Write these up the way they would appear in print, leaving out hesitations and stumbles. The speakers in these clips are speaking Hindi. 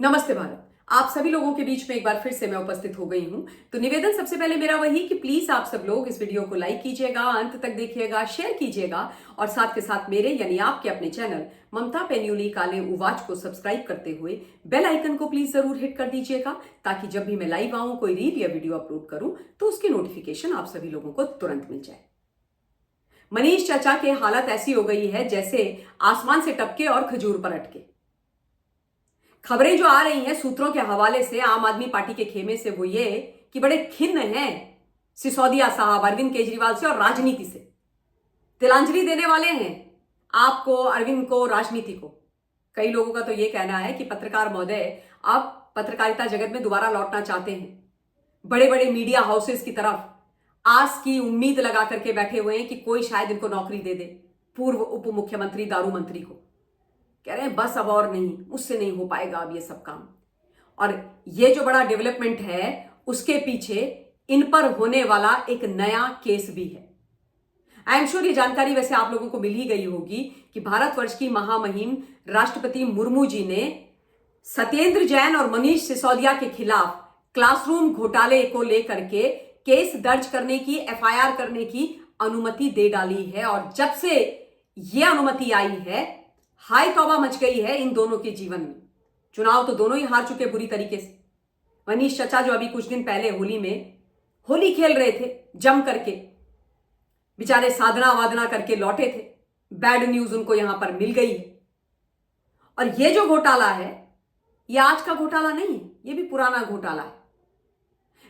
नमस्ते भारत। आप सभी लोगों के बीच में एक बार फिर से मैं उपस्थित हो गई हूं। तो निवेदन सबसे पहले मेरा वही कि प्लीज आप सब लोग इस वीडियो को लाइक कीजिएगा, अंत तक देखिएगा, शेयर कीजिएगा और साथ के साथ मेरे यानी आपके अपने चैनल ममता पेन्यूली काले उवाच को सब्सक्राइब करते हुए बेल आइकन को प्लीज जरूर हिट कर दीजिएगा, ताकि जब भी मैं लाइव आऊं, कोई रील या वीडियो अपलोड करूं तो उसकी नोटिफिकेशन आप सभी लोगों को तुरंत मिल जाए। मनीष चाचा की हालत ऐसी हो गई है जैसे आसमान से टपके और खजूर पर अटके। खबरें जो आ रही हैं सूत्रों के हवाले से आम आदमी पार्टी के खेमे से, वो ये कि बड़े खिन्न हैं सिसोदिया साहब अरविंद केजरीवाल से और राजनीति से। तिलांजलि देने वाले हैं आपको, अरविंद को, राजनीति को। कई लोगों का तो ये कहना है कि पत्रकार महोदय आप पत्रकारिता जगत में दोबारा लौटना चाहते हैं। बड़े बड़े मीडिया हाउसेस की तरफ आस की उम्मीद लगा करके बैठे हुए हैं कि कोई शायद इनको नौकरी दे दे। पूर्व उप मुख्यमंत्री दारू मंत्री को कह रहे हैं बस अब और नहीं, मुझसे नहीं हो पाएगा अब ये सब काम। और ये जो बड़ा डेवलपमेंट है उसके पीछे इन पर होने वाला एक नया केस भी है। आई एम श्योर ये जानकारी वैसे आप लोगों को मिल ही गई होगी कि भारतवर्ष की महामहिम राष्ट्रपति मुर्मू जी ने सत्येंद्र जैन और मनीष सिसोदिया के खिलाफ क्लासरूम घोटाले को लेकर के केस दर्ज करने की, एफआईआर करने की अनुमति दे डाली है। और जब से यह अनुमति आई है, हाय तौबा मच गई है इन दोनों के जीवन में। चुनाव तो दोनों ही हार चुके बुरी तरीके से। मनीष चाचा जो अभी कुछ दिन पहले होली में होली खेल रहे थे जम करके, बेचारे साधना वादना करके लौटे थे, बैड न्यूज उनको यहां पर मिल गई है। और ये जो घोटाला है ये आज का घोटाला नहीं है, ये भी पुराना घोटाला है।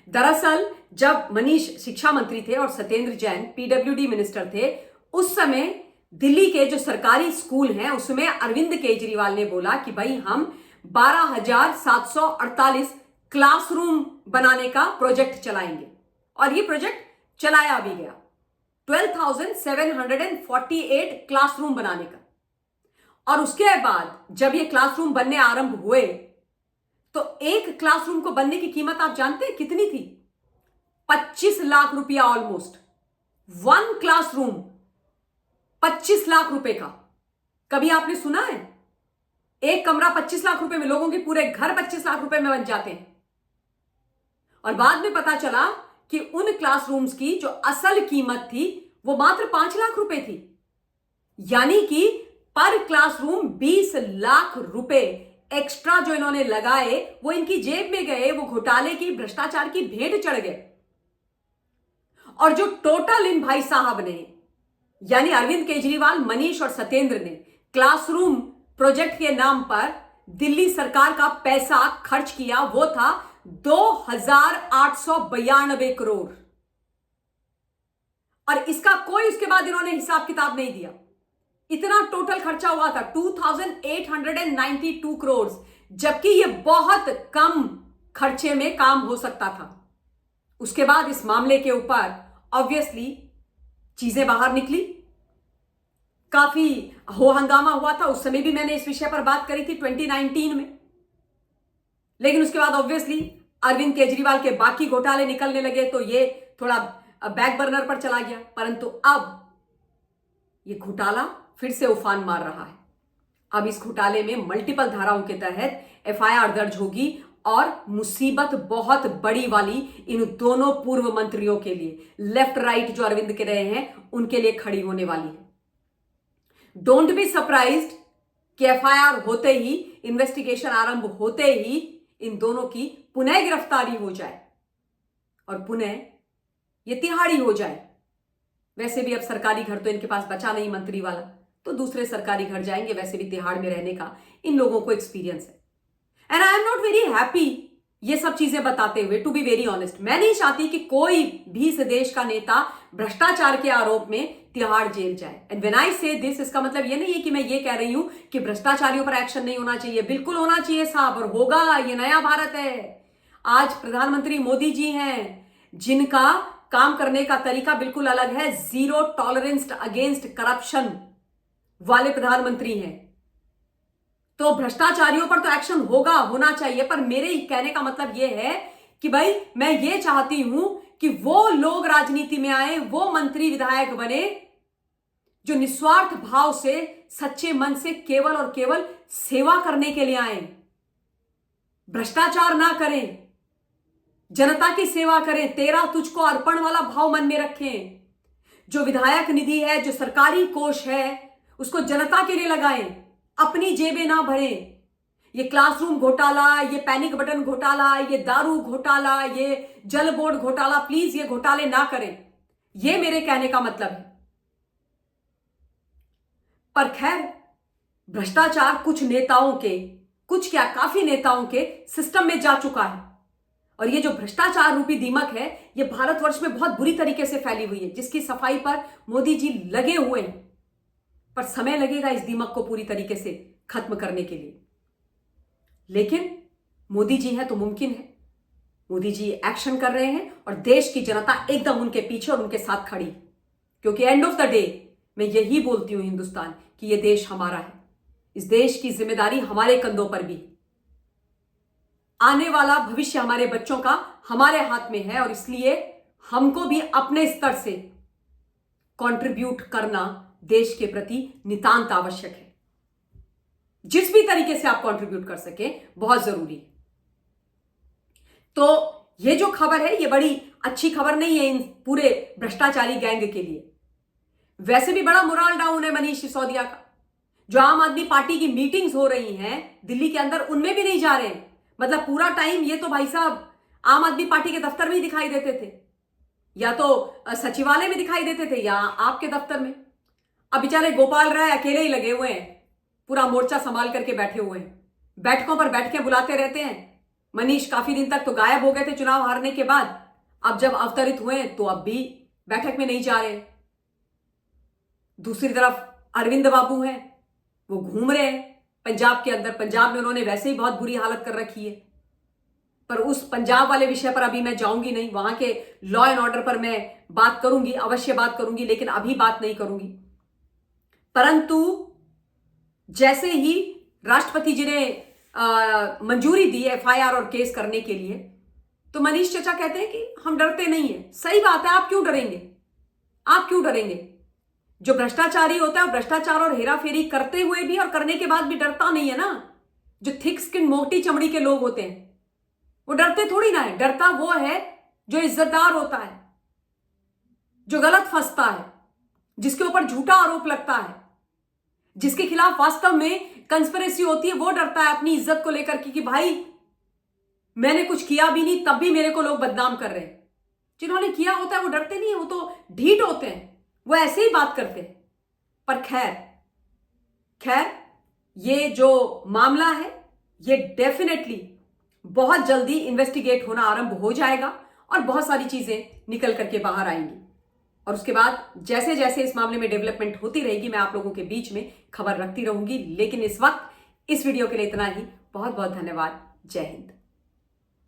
दरअसल जब मनीष शिक्षा मंत्री थे और सत्येंद्र जैन पीडब्ल्यूडी मिनिस्टर थे, उस समय दिल्ली के जो सरकारी स्कूल हैं उसमें अरविंद केजरीवाल ने बोला कि भाई हम 12,748 क्लासरूम बनाने का प्रोजेक्ट चलाएंगे। और ये प्रोजेक्ट चलाया भी गया, 12,748 क्लासरूम बनाने का। और उसके बाद जब ये क्लासरूम बनने आरंभ हुए तो एक क्लासरूम को बनने की कीमत आप जानते हैं कितनी थी? 25 लाख रुपया ऑलमोस्ट। वन क्लासरूम 25 लाख रुपए का। कभी आपने सुना है? एक कमरा 25 लाख रुपए में, लोगों के पूरे घर 25 लाख रुपए में बन जाते हैं। और बाद में पता चला कि उन क्लासरूम्स की जो असल कीमत थी वो मात्र 5 लाख रुपए थी। यानी कि पर क्लासरूम 20 लाख रुपए एक्स्ट्रा जो इन्होंने लगाए वो इनकी जेब में गए, वो घोटाले की, भ्रष्टाचार की भेंट चढ़ गए। और जो टोटल इन भाई साहब ने, यानी अरविंद केजरीवाल, मनीष और सत्येंद्र ने क्लासरूम प्रोजेक्ट के नाम पर दिल्ली सरकार का पैसा खर्च किया, वो था 2,892 करोड़। और इसका कोई उसके बाद इन्होंने हिसाब किताब नहीं दिया। इतना टोटल खर्चा हुआ था 2,892 करोड़, जबकि यह बहुत कम खर्चे में काम हो सकता था। उसके बाद इस मामले के ऊपर ऑब्वियसली चीजें बाहर निकली, काफी हो हंगामा हुआ था। उस समय भी मैंने इस विषय पर बात करी थी 2019 में। लेकिन उसके बाद ऑब्वियसली अरविंद केजरीवाल के बाकी घोटाले निकलने लगे तो ये थोड़ा बैक बर्नर पर चला गया। परंतु अब ये घोटाला फिर से उफान मार रहा है। अब इस घोटाले में मल्टीपल धाराओं के तहत एफआईआर दर्ज होगी और मुसीबत बहुत बड़ी वाली इन दोनों पूर्व मंत्रियों के लिए, लेफ्ट राइट जो अरविंद के रहे हैं, उनके लिए खड़ी होने वाली है। डोंट बी सरप्राइज्ड कि एफआईआर होते ही, इन्वेस्टिगेशन आरंभ होते ही इन दोनों की पुनः गिरफ्तारी हो जाए और पुनः ये तिहाड़ी हो जाए। वैसे भी अब सरकारी घर तो इनके पास बचा नहीं मंत्री वाला, तो दूसरे सरकारी घर जाएंगे। वैसे भी तिहाड़ में रहने का इन लोगों को एक्सपीरियंस है। And I am not very happy ये सब चीजें बताते हुए, टू बी वेरी ऑनेस्ट। मैं नहीं चाहती कि कोई भी इस देश का नेता भ्रष्टाचार के आरोप में तिहाड़ जेल जाए। एंड व्हेन आई से दिस, इसका मतलब ये नहीं है कि मैं ये कह रही हूं कि भ्रष्टाचारियों पर एक्शन नहीं होना चाहिए। बिल्कुल होना चाहिए साहब, और होगा। ये नया भारत है। आज प्रधानमंत्री मोदी जी हैं जिनका काम करने का तरीका बिल्कुल अलग है। जीरो टॉलरेंस अगेंस्ट करप्शन वाले प्रधानमंत्री हैं। तो भ्रष्टाचारियों पर तो एक्शन होगा, होना चाहिए। पर मेरे कहने का मतलब यह है कि भाई मैं ये चाहती हूं कि वो लोग राजनीति में आए, वो मंत्री विधायक बने जो निस्वार्थ भाव से, सच्चे मन से केवल और केवल सेवा करने के लिए आए। भ्रष्टाचार ना करें, जनता की सेवा करें, तेरा तुझको अर्पण वाला भाव मन में रखें। जो विधायक निधि है, जो सरकारी कोष है, उसको जनता के लिए लगाएं, अपनी जेबें ना भरें। ये क्लासरूम घोटाला, ये पैनिक बटन घोटाला, ये दारू घोटाला, ये जल बोर्ड घोटाला, प्लीज ये घोटाले ना करें। ये मेरे कहने का मतलब है। पर खैर, भ्रष्टाचार कुछ नेताओं के, कुछ क्या काफी नेताओं के सिस्टम में जा चुका है। और ये जो भ्रष्टाचार रूपी दीमक है, ये भारतवर्ष में बहुत बुरी तरीके से फैली हुई है, जिसकी सफाई पर मोदी जी लगे हुए हैं। पर समय लगेगा इस दीमक को पूरी तरीके से खत्म करने के लिए। लेकिन मोदी जी हैं तो मुमकिन है। मोदी जी एक्शन कर रहे हैं और देश की जनता एकदम उनके पीछे और उनके साथ खड़ी। क्योंकि एंड ऑफ द डे मैं यही बोलती हूं हिंदुस्तान कि यह देश हमारा है। इस देश की जिम्मेदारी हमारे कंधों पर भी। आने वाला भविष्य हमारे बच्चों का हमारे हाथ में है और इसलिए हमको भी अपने स्तर से कंट्रीब्यूट करना देश के प्रति नितांत आवश्यक है। जिस भी तरीके से आप कंट्रीब्यूट कर सके बहुत जरूरी है। तो ये जो खबर है, ये बड़ी अच्छी खबर नहीं है इन पूरे भ्रष्टाचारी गैंग के लिए। वैसे भी बड़ा मोरल डाउन है मनीष सिसोदिया का। जो आम आदमी पार्टी की मीटिंग्स हो रही हैं दिल्ली के अंदर, उनमें भी नहीं जा रहे हैं। मतलब पूरा टाइम ये तो भाई साहब आम आदमी पार्टी के दफ्तर में ही दिखाई देते थे, या तो सचिवालय में दिखाई देते थे या आपके दफ्तर में। अब बेचारे गोपाल राय अकेले ही लगे हुए हैं, पूरा मोर्चा संभाल करके बैठे हुए हैं, बैठकों पर बैठ के बुलाते रहते हैं। मनीष काफी दिन तक तो गायब हो गए थे चुनाव हारने के बाद, अब जब अवतरित हुए तो अब भी बैठक में नहीं जा रहे। दूसरी तरफ अरविंद बाबू हैं, वो घूम रहे हैं पंजाब के अंदर। पंजाब में उन्होंने वैसे ही बहुत बुरी हालत कर रखी है, पर उस पंजाब वाले विषय पर अभी मैं जाऊंगी नहीं। वहां के लॉ एंड ऑर्डर पर मैं बात करूंगी, अवश्य बात करूंगी, लेकिन अभी बात नहीं करूंगी। परंतु जैसे ही राष्ट्रपति जी ने मंजूरी दी एफआईआर और केस करने के लिए, तो मनीष चाचा कहते हैं कि हम डरते नहीं है। सही बात है, आप क्यों डरेंगे? आप क्यों डरेंगे? जो भ्रष्टाचारी होता है वो भ्रष्टाचार और हेराफेरी करते हुए भी और करने के बाद भी डरता नहीं है ना। जो थिक स्किन, मोटी चमड़ी के लोग होते हैं वो डरते थोड़ी ना है। डरता वो है जो इज्जतदार होता है, जो गलत फंसता है, जिसके ऊपर झूठा आरोप लगता है, जिसके खिलाफ वास्तव में कंस्पिरेसी होती है। वो डरता है अपनी इज्जत को लेकर कि भाई मैंने कुछ किया भी नहीं तब भी मेरे को लोग बदनाम कर रहे हैं। जिन्होंने किया होता है वो डरते नहीं है, वो तो ढीठ होते हैं, वो ऐसे ही बात करते हैं। पर खैर ये जो मामला है ये डेफिनेटली बहुत जल्दी इन्वेस्टिगेट होना आरंभ हो जाएगा और बहुत सारी चीजें निकल करके बाहर आएंगी। और उसके बाद जैसे जैसे इस मामले में डेवलपमेंट होती रहेगी मैं आप लोगों के बीच में खबर रखती रहूंगी। लेकिन इस वक्त इस वीडियो के लिए इतना ही। बहुत बहुत धन्यवाद। जय हिंद।